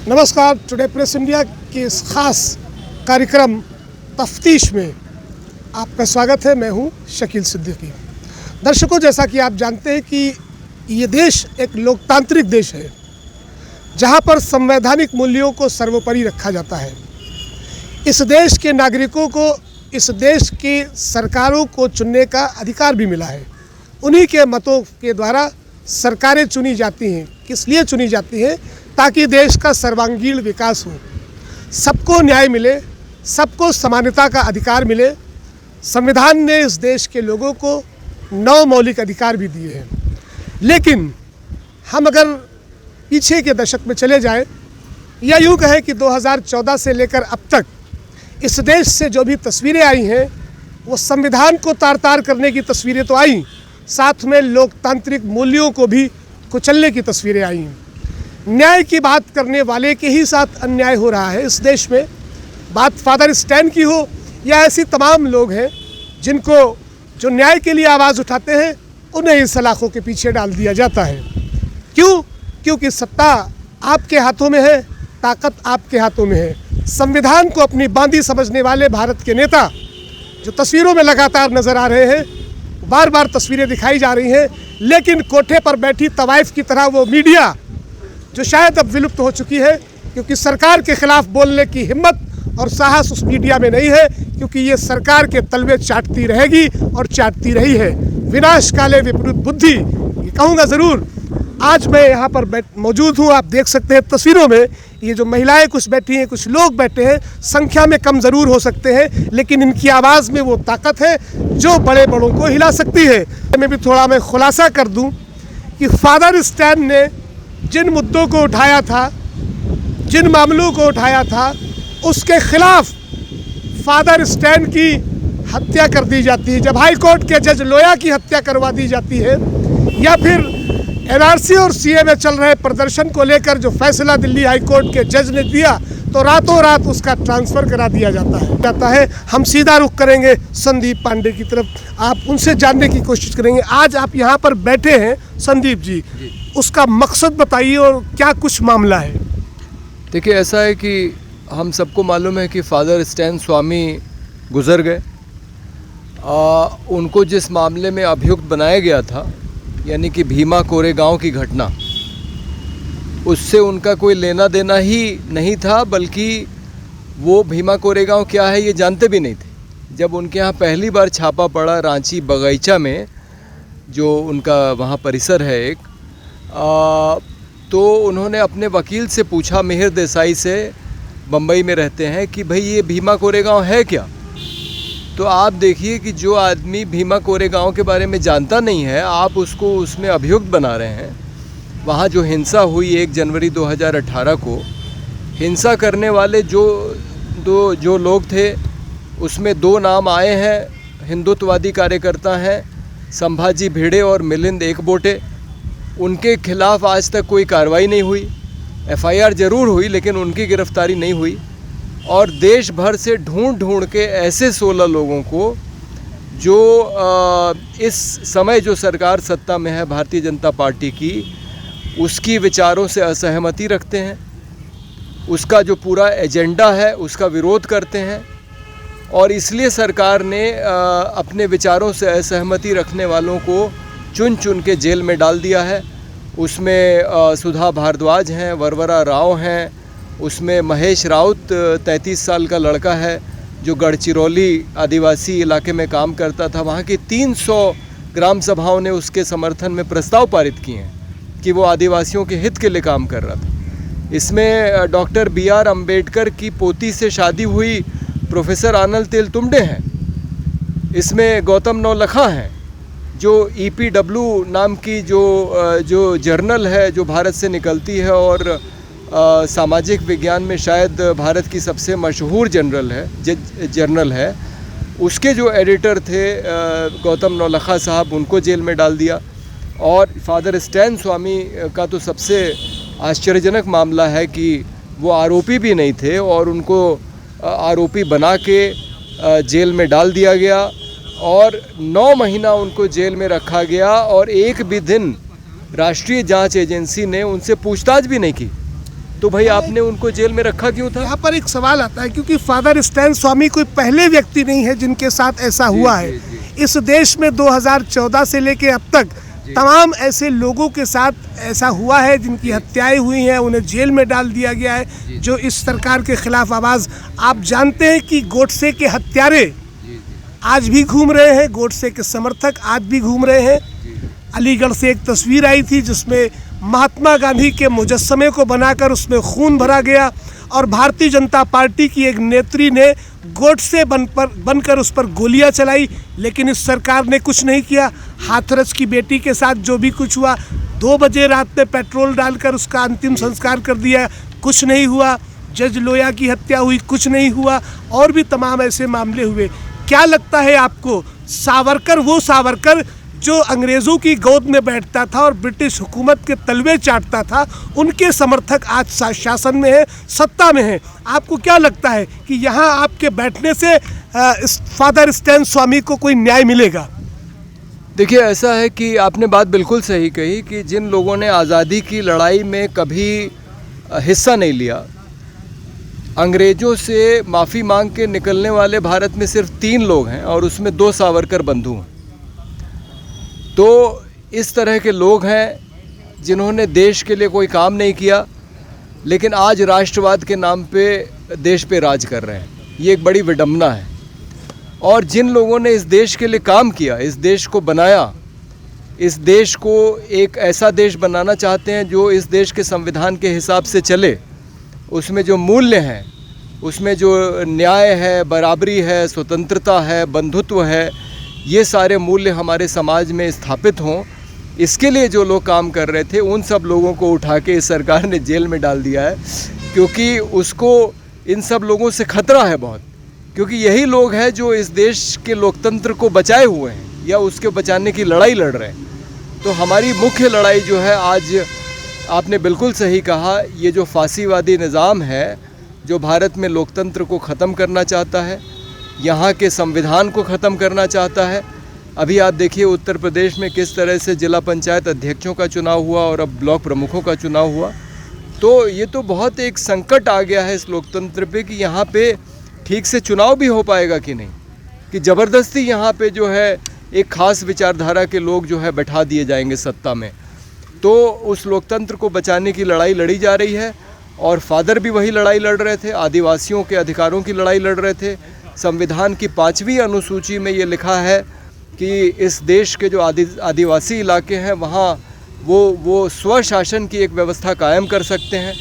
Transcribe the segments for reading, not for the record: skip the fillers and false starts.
नमस्कार। Today press India के इस खास कार्यक्रम तफ्तीश में आपका स्वागत है। मैं हूं शकील सिद्दीकी। दर्शकों, जैसा कि आप जानते हैं कि ये देश एक लोकतांत्रिक देश है जहां पर संवैधानिक मूल्यों को सर्वोपरि रखा जाता है। इस देश के नागरिकों को, इस देश की सरकारों को चुनने का अधिकार भी मिला है। उन्हीं के मतों के द्वारा सरकारें चुनी जाती हैं। किस लिए चुनी जाती हैं? ताकि देश का सर्वांगीण विकास हो, सबको न्याय मिले, सबको समानता का अधिकार मिले। संविधान ने इस देश के लोगों को 9 मौलिक अधिकार भी दिए हैं। लेकिन हम अगर पीछे के दशक में चले जाएं, या यूँ कहें कि 2014 से लेकर अब तक इस देश से जो भी तस्वीरें आई हैं वो संविधान को तार-तार करने की तस्वीरें तो आई, साथ में लोकतांत्रिक मूल्यों को भी कुचलने की तस्वीरें आई। न्याय की बात करने वाले के ही साथ अन्याय हो रहा है इस देश में। बात फादर स्टैन की हो या ऐसी तमाम लोग हैं जिनको जो न्याय के लिए आवाज़ उठाते हैं, उन्हें इन सलाखों के पीछे डाल दिया जाता है। क्यों? क्योंकि सत्ता आपके हाथों में है, ताकत आपके हाथों में है। संविधान को अपनी बांदी समझने वाले भारत के नेता जो तस्वीरों में लगातार नज़र आ रहे हैं, बार बार तस्वीरें दिखाई जा रही हैं, लेकिन कोठे पर बैठी तवाइफ की तरह वो मीडिया जो शायद अब विलुप्त हो चुकी है, क्योंकि सरकार के खिलाफ बोलने की हिम्मत और साहस उस मीडिया में नहीं है, क्योंकि ये सरकार के तलवे चाटती रहेगी और चाटती रही है। विनाश काले विपरीत बुद्धि, ये कहूँगा ज़रूर। आज मैं यहाँ पर मौजूद हूँ, आप देख सकते हैं तस्वीरों में, ये जो महिलाएं कुछ बैठी हैं, कुछ लोग बैठे हैं, संख्या में कम ज़रूर हो सकते हैं, लेकिन इनकी आवाज़ में वो ताकत है जो बड़े बड़ों को हिला सकती है। मैं भी थोड़ा खुलासा कर दूँ कि फादर स्टैन ने जिन मुद्दों को उठाया था, जिन मामलों को उठाया था, उसके खिलाफ फादर स्टैन की हत्या कर दी जाती है। जब हाई कोर्ट के जज लोया की हत्या करवा दी जाती है, या फिर एनआरसी और सीए में चल रहे प्रदर्शन को लेकर जो फैसला दिल्ली हाई कोर्ट के जज ने दिया, तो रातों रात उसका ट्रांसफ़र करा दिया जाता है। हम सीधा रुख करेंगे संदीप पांडे की तरफ, आप उनसे जानने की कोशिश करेंगे। आज आप यहाँ पर बैठे हैं संदीप जी, उसका मकसद बताइए और क्या कुछ मामला है? देखिए, ऐसा है कि हम सबको मालूम है कि फादर स्टैन स्वामी गुज़र गए। उनको जिस मामले में अभियुक्त बनाया गया था, यानी कि भीमा कोरेगांव की घटना, उससे उनका कोई लेना देना ही नहीं था, बल्कि वो भीमा कोरेगांव क्या है ये जानते भी नहीं थे। जब उनके यहाँ पहली बार छापा पड़ा रांची बगीचा में, जो उनका वहाँ परिसर है एक, तो उन्होंने अपने वकील से पूछा, मिहिर देसाई से, बम्बई में रहते हैं, कि भाई ये भीमा कोरेगांव है क्या? तो आप देखिए कि जो आदमी भीमा कोरेगांव के बारे में जानता नहीं है, आप उसको उसमें अभियुक्त बना रहे हैं। वहाँ जो हिंसा हुई 1 जनवरी 2018 को, हिंसा करने वाले जो लोग थे, उसमें 2 नाम आए हैं, हिंदुत्ववादी कार्यकर्ता हैं, संभाजी भिड़े और मिलिंद एकबोटे। उनके खिलाफ आज तक कोई कार्रवाई नहीं हुई। एफआईआर ज़रूर हुई, लेकिन उनकी गिरफ्तारी नहीं हुई। और देश भर से ढूंढ के ऐसे 16 लोगों को जो इस समय जो सरकार सत्ता में है भारतीय जनता पार्टी की, उसकी विचारों से असहमति रखते हैं, उसका जो पूरा एजेंडा है उसका विरोध करते हैं, और इसलिए सरकार ने अपने विचारों से असहमति रखने वालों को चुन के जेल में डाल दिया है। उसमें सुधा भारद्वाज हैं, वरवरा राव हैं, उसमें महेश राउत 33 साल का लड़का है जो गढ़चिरौली आदिवासी इलाके में काम करता था। वहाँ की 300 ग्राम सभाओं ने उसके समर्थन में प्रस्ताव पारित किए हैं कि वो आदिवासियों के हित के लिए काम कर रहा था। इसमें डॉक्टर BR अम्बेडकर की पोती से शादी हुई प्रोफेसर आनल तेलतुंबडे हैं। इसमें गौतम नौलखा हैं, जो EPW नाम की जो जर्नल है, जो भारत से निकलती है और सामाजिक विज्ञान में शायद भारत की सबसे मशहूर जर्नल है, उसके जो एडिटर थे गौतम नौलखा साहब, उनको जेल में डाल दिया। और फादर स्टैन स्वामी का तो सबसे आश्चर्यजनक मामला है कि वो आरोपी भी नहीं थे और उनको आरोपी बना के जेल में डाल दिया गया और 9 महीना उनको जेल में रखा गया और एक भी दिन राष्ट्रीय जांच एजेंसी ने उनसे पूछताछ भी नहीं की। तो भाई आपने उनको जेल में रखा क्यों था? यहाँ पर एक सवाल आता है, क्योंकि फादर स्टैन स्वामी कोई पहले व्यक्ति नहीं है जिनके साथ ऐसा हुआ है। इस देश में 2014 से लेके अब तक तमाम ऐसे लोगों के साथ ऐसा हुआ है जिनकी हत्याएं हुई हैं, उन्हें जेल में डाल दिया गया है, जो इस सरकार के खिलाफ आवाज़। आप जानते हैं कि गोडसे के हत्यारे आज भी घूम रहे हैं, गोडसे के समर्थक आज भी घूम रहे हैं। अलीगढ़ से एक तस्वीर आई थी जिसमें महात्मा गांधी के मुजस्समे को बनाकर उसमें खून भरा गया और भारतीय जनता पार्टी की एक नेत्री ने गोडसे बनकर उस पर गोलियां चलाई, लेकिन इस सरकार ने कुछ नहीं किया। हाथरस की बेटी के साथ जो भी कुछ हुआ, 2 बजे रात में पेट्रोल डालकर उसका अंतिम संस्कार कर दिया, कुछ नहीं हुआ। जज लोया की हत्या हुई, कुछ नहीं हुआ, और भी तमाम ऐसे मामले हुए। क्या लगता है आपको, सावरकर, वो सावरकर जो अंग्रेज़ों की गोद में बैठता था और ब्रिटिश हुकूमत के तलवे चाटता था, उनके समर्थक आज शासन में है, सत्ता में है, आपको क्या लगता है कि यहाँ आपके बैठने से फादर स्टैन स्वामी को कोई न्याय मिलेगा? देखिए, ऐसा है कि आपने बात बिल्कुल सही कही कि जिन लोगों ने आज़ादी की लड़ाई में कभी हिस्सा नहीं लिया, अंग्रेज़ों से माफ़ी मांग के निकलने वाले भारत में सिर्फ 3 लोग हैं और उसमें 2 सावरकर बंधु हैं। तो इस तरह के लोग हैं जिन्होंने देश के लिए कोई काम नहीं किया, लेकिन आज राष्ट्रवाद के नाम पे देश पे राज कर रहे हैं। ये एक बड़ी विडंबना है। और जिन लोगों ने इस देश के लिए काम किया, इस देश को बनाया, इस देश को एक ऐसा देश बनाना चाहते हैं जो इस देश के संविधान के हिसाब से चले, उसमें जो मूल्य हैं, उसमें जो न्याय है, बराबरी है, स्वतंत्रता है, बंधुत्व है, ये सारे मूल्य हमारे समाज में स्थापित हों, इसके लिए जो लोग काम कर रहे थे, उन सब लोगों को उठा के इस सरकार ने जेल में डाल दिया है। क्योंकि उसको इन सब लोगों से खतरा है बहुत, क्योंकि यही लोग हैं जो इस देश के लोकतंत्र को बचाए हुए हैं या उसके बचाने की लड़ाई लड़ रहे हैं। तो हमारी मुख्य लड़ाई जो है, आज आपने बिल्कुल सही कहा, ये जो फांसीवादी निज़ाम है जो भारत में लोकतंत्र को ख़त्म करना चाहता है, यहाँ के संविधान को ख़त्म करना चाहता है। अभी आप देखिए उत्तर प्रदेश में किस तरह से जिला पंचायत अध्यक्षों का चुनाव हुआ और अब ब्लॉक प्रमुखों का चुनाव हुआ। तो ये तो बहुत एक संकट आ गया है इस लोकतंत्र पे कि यहाँ पे ठीक से चुनाव भी हो पाएगा कि नहीं, कि ज़बरदस्ती यहाँ पे जो है एक ख़ास विचारधारा के लोग जो है बैठा दिए जाएंगे सत्ता में। तो उस लोकतंत्र को बचाने की लड़ाई लड़ी जा रही है और फादर भी वही लड़ाई लड़ रहे थे, आदिवासियों के अधिकारों की लड़ाई लड़ रहे थे। संविधान की 5वीं अनुसूची में ये लिखा है कि इस देश के जो आदिवासी इलाके हैं वहाँ वो स्वशासन की एक व्यवस्था कायम कर सकते हैं।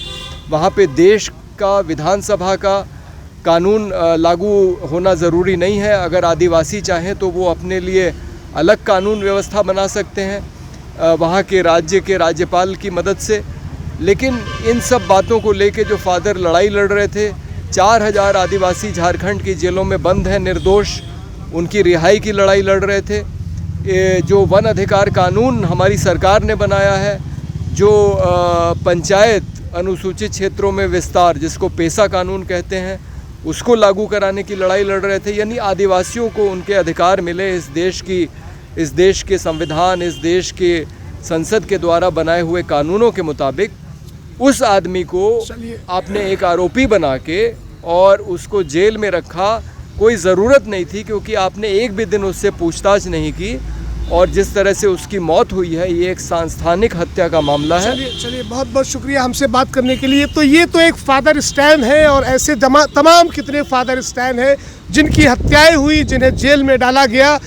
वहाँ पे देश का, विधानसभा का कानून लागू होना ज़रूरी नहीं है। अगर आदिवासी चाहें तो वो अपने लिए अलग कानून व्यवस्था बना सकते हैं वहाँ के राज्य के राज्यपाल की मदद से। लेकिन इन सब बातों को लेके जो फादर लड़ाई लड़ रहे थे, 4000 आदिवासी झारखंड की जेलों में बंद हैं निर्दोष, उनकी रिहाई की लड़ाई लड़ रहे थे। जो वन अधिकार कानून हमारी सरकार ने बनाया है, जो पंचायत अनुसूचित क्षेत्रों में विस्तार, जिसको पेशा कानून कहते हैं, उसको लागू कराने की लड़ाई लड़ रहे थे। यानी आदिवासियों को उनके अधिकार मिले, इस देश के संविधान, इस देश के संसद के द्वारा बनाए हुए कानूनों के मुताबिक। उस आदमी को आपने एक आरोपी बना के और उसको जेल में रखा, कोई ज़रूरत नहीं थी, क्योंकि आपने एक भी दिन उससे पूछताछ नहीं की। और जिस तरह से उसकी मौत हुई है, ये एक सांस्थानिक हत्या का मामला है। चलिए बहुत बहुत शुक्रिया हमसे बात करने के लिए। तो ये तो एक फादर स्टैन है और ऐसे तमाम कितने फादर स्टैन हैं जिनकी हत्याएं हुई, जिन्हें जेल में डाला गया।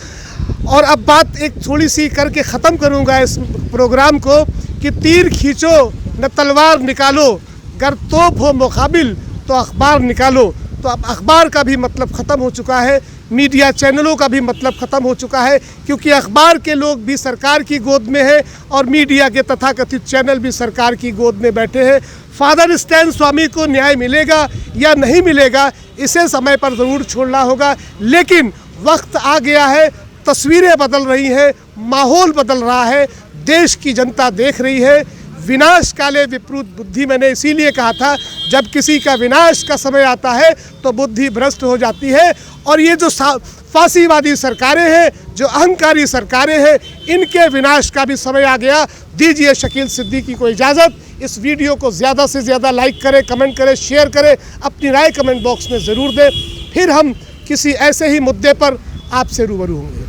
और अब बात एक थोड़ी सी करके ख़त्म करूँगा इस प्रोग्राम को कि तीर खींचो न तलवार निकालो, गर तोप हो मुकाबिल तो अखबार निकालो। तो अब अखबार का भी मतलब ख़त्म हो चुका है, मीडिया चैनलों का भी मतलब ख़त्म हो चुका है, क्योंकि अखबार के लोग भी सरकार की गोद में हैं और मीडिया के तथाकथित चैनल भी सरकार की गोद में बैठे हैं। फादर स्टैन स्वामी को न्याय मिलेगा या नहीं मिलेगा, इसे समय पर ज़रूर छोड़ना होगा। लेकिन वक्त आ गया है, तस्वीरें बदल रही हैं, माहौल बदल रहा है, देश की जनता देख रही है। विनाश काले विपरीत बुद्धि, मैंने इसीलिए कहा था, जब किसी का विनाश का समय आता है तो बुद्धि भ्रष्ट हो जाती है। और ये जो फांसीवादी सरकारें हैं, जो अहंकारी सरकारें हैं, इनके विनाश का भी समय आ गया। दीजिए शकील सिद्दीकी को इजाज़त। इस वीडियो को ज़्यादा से ज़्यादा लाइक करें, कमेंट करें, शेयर करें, अपनी राय कमेंट बॉक्स में ज़रूर दें। फिर हम किसी ऐसे ही मुद्दे पर आपसे रूबरू होंगे।